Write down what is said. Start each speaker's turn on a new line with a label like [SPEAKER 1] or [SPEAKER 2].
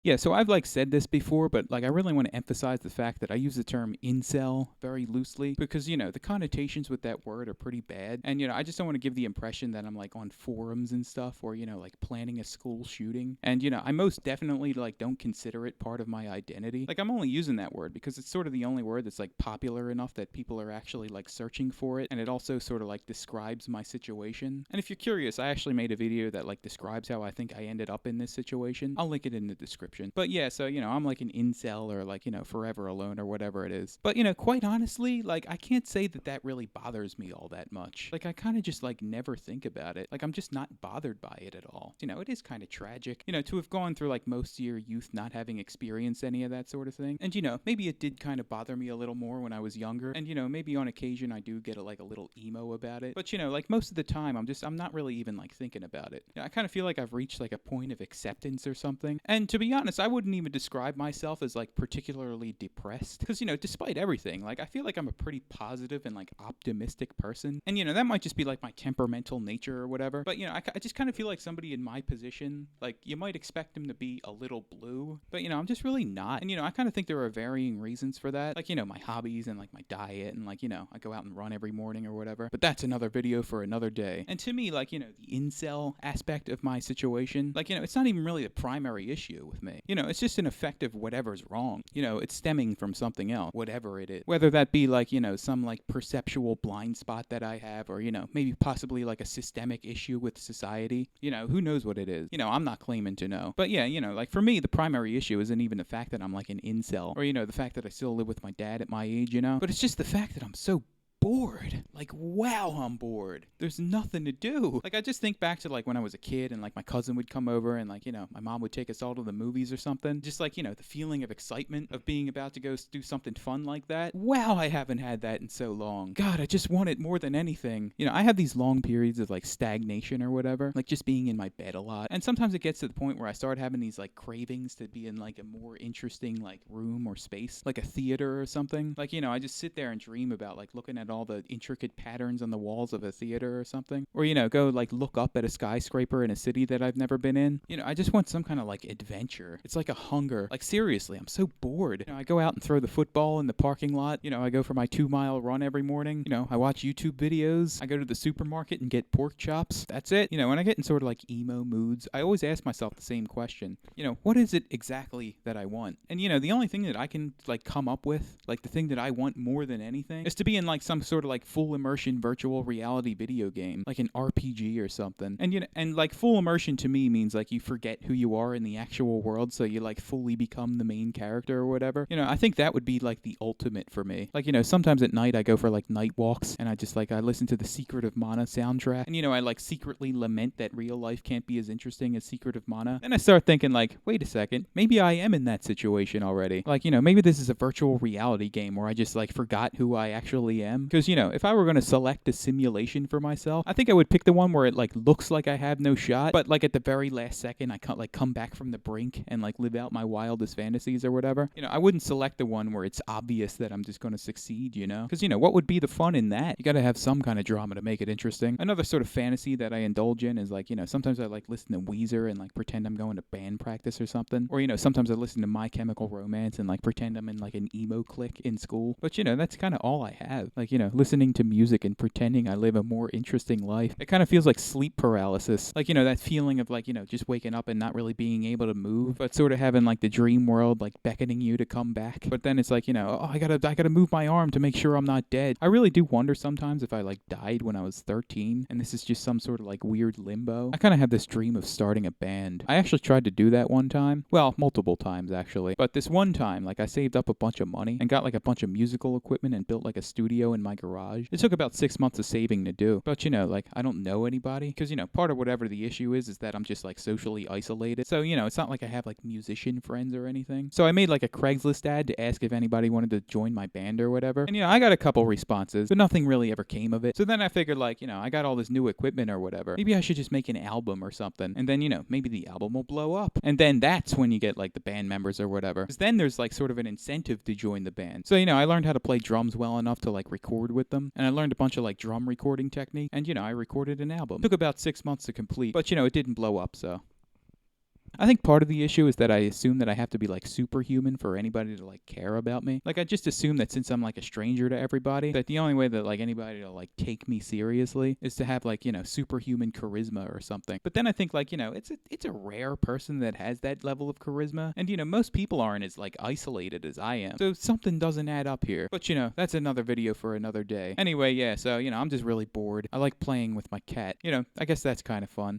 [SPEAKER 1] Yeah, so I've like said this before, but like I really want to emphasize the fact that I use the term incel very loosely because, the connotations with that word are pretty bad. And, I just don't want to give the impression that I'm like on forums and stuff or, like planning a school shooting. And, I most definitely like don't consider it part of my identity. Like I'm only using that word because it's sort of the only word that's like popular enough that people are actually like searching for it. And it also sort of like describes my situation. And if you're curious, I actually made a video that like describes how I think I ended up in this situation. I'll link it in the description. But yeah, so, I'm like an incel or like, forever alone or whatever it is. But, quite honestly, like I can't say that that really bothers me all that much. Like I kind of just like never think about it. Like I'm just not bothered by it at all. It is kind of tragic, to have gone through like most of your youth not having experienced any of that sort of thing. And, maybe it did kind of bother me a little more when I was younger. And, maybe on occasion I do get like a little emo about it. But, like most of the time I'm not really even like thinking about it. I kind of feel like I've reached like a point of acceptance or something. And to be honest, I wouldn't even describe myself as like particularly depressed because, despite everything, like I feel like I'm a pretty positive and like optimistic person. And, that might just be like my temperamental nature or whatever. But, I just kind of feel like somebody in my position, like you might expect them to be a little blue, but, I'm just really not. And, I kind of think there are varying reasons for that. Like, my hobbies and like my diet and like, I go out and run every morning or whatever. But that's another video for another day. And to me, like, the incel aspect of my situation, like, it's not even really the primary issue with me. It's just an effect of whatever's wrong. It's stemming from something else, whatever it is. Whether that be like, some like perceptual blind spot that I have or, maybe possibly like a systemic issue with society. Who knows what it is? I'm not claiming to know. But yeah, like for me, the primary issue isn't even the fact that I'm like an incel or, the fact that I still live with my dad at my age, but it's just the fact that I'm so bored. Like, wow, I'm bored. There's nothing to do. Like, I just think back to, like, when I was a kid and, like, my cousin would come over and, like, my mom would take us all to the movies or something. Just, like, the feeling of excitement of being about to go do something fun like that. Wow, I haven't had that in so long. God, I just want it more than anything. I have these long periods of, like, stagnation or whatever. Like, just being in my bed a lot. And sometimes it gets to the point where I start having these, like, cravings to be in, like, a more interesting, like, room or space. Like a theater or something. Like, I just sit there and dream about, like, looking at all the intricate patterns on the walls of a theater or something. Or, go like look up at a skyscraper in a city that I've never been in. I just want some kind of like adventure. It's like a hunger. Like seriously, I'm so bored. I go out and throw the football in the parking lot. I go for my 2-mile run every morning. I watch YouTube videos. I go to the supermarket and get pork chops. That's it. When I get in sort of like emo moods, I always ask myself the same question. What is it exactly that I want? And, the only thing that I can like come up with, like the thing that I want more than anything, is to be in like some sort of like full immersion virtual reality video game, like an RPG or something. And and like full immersion to me means like you forget who you are in the actual world, so you like fully become the main character or whatever. I think that would be like the ultimate for me. Like, sometimes at night I go for like night walks and I listen to the Secret of Mana soundtrack. And I like secretly lament that real life can't be as interesting as Secret of Mana. And I start thinking like, wait a second, maybe I am in that situation already. Like, maybe this is a virtual reality game where I just like forgot who I actually am. Because, if I were going to select a simulation for myself, I think I would pick the one where it like looks like I have no shot, but like at the very last second I can't like come back from the brink and like live out my wildest fantasies or whatever. I wouldn't select the one where it's obvious that I'm just going to succeed, because what would be the fun in that? You got to have some kind of drama to make it interesting. Another sort of fantasy that I indulge in is like, sometimes I like listen to Weezer and like pretend I'm going to band practice or something, or sometimes I listen to My Chemical Romance and like pretend I'm in like an emo clique in school. But that's kind of all I have. Like, listening to music and pretending I live a more interesting life. It kind of feels like sleep paralysis. Like, that feeling of like, just waking up and not really being able to move, but sort of having like the dream world like beckoning you to come back. But then it's like, oh, I gotta move my arm to make sure I'm not dead. I really do wonder sometimes if I like died when I was 13 and this is just some sort of like weird limbo. I kind of have this dream of starting a band. I actually tried to do that one time. Well, multiple times actually. But this one time, like I saved up a bunch of money and got like a bunch of musical equipment and built like a studio in my garage. It took about 6 months of saving to do. But like I don't know anybody because part of whatever the issue is that I'm just like socially isolated. So it's not like I have like musician friends or anything. So I made like a Craigslist ad to ask if anybody wanted to join my band or whatever. And I got a couple responses, but nothing really ever came of it. So then I figured like, I got all this new equipment or whatever. Maybe I should just make an album or something. And then, maybe the album will blow up. And then that's when you get like the band members or whatever. Because then there's like sort of an incentive to join the band. So, I learned how to play drums well enough to like record with them. And I learned a bunch of like drum recording technique. And, I recorded an album. It took about 6 months to complete. But, it didn't blow up, so. I think part of the issue is that I assume that I have to be like superhuman for anybody to like care about me. Like I just assume that since I'm like a stranger to everybody, that the only way that like anybody to like take me seriously is to have like, superhuman charisma or something. But then I think like, it's a rare person that has that level of charisma. And most people aren't as like isolated as I am. So something doesn't add up here. But that's another video for another day. Anyway, yeah, so I'm just really bored. I like playing with my cat. I guess that's kind of fun.